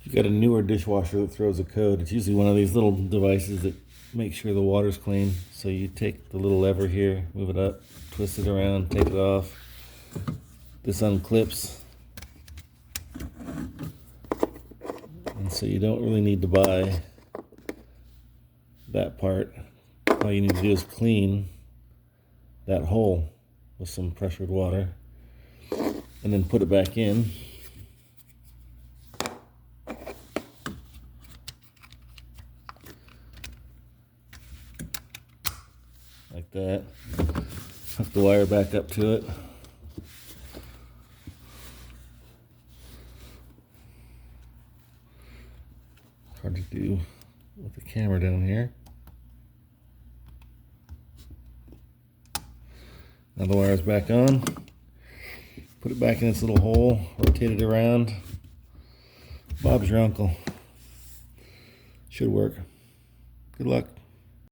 If you've got a newer dishwasher that throws a code, it's usually one of these little devices that makes sure the water's clean. So you take the little lever here, move it up, twist it around, take it off. This unclips. And so you don't really need to buy that part. All you need to do is clean that hole with some pressured water and then put it back in. Like that. Hook the wire back up to it. Hard to do with the camera down here. Now the wire's back on. Put it back in its little hole, rotate it around. Bob's your uncle. Should work. Good luck.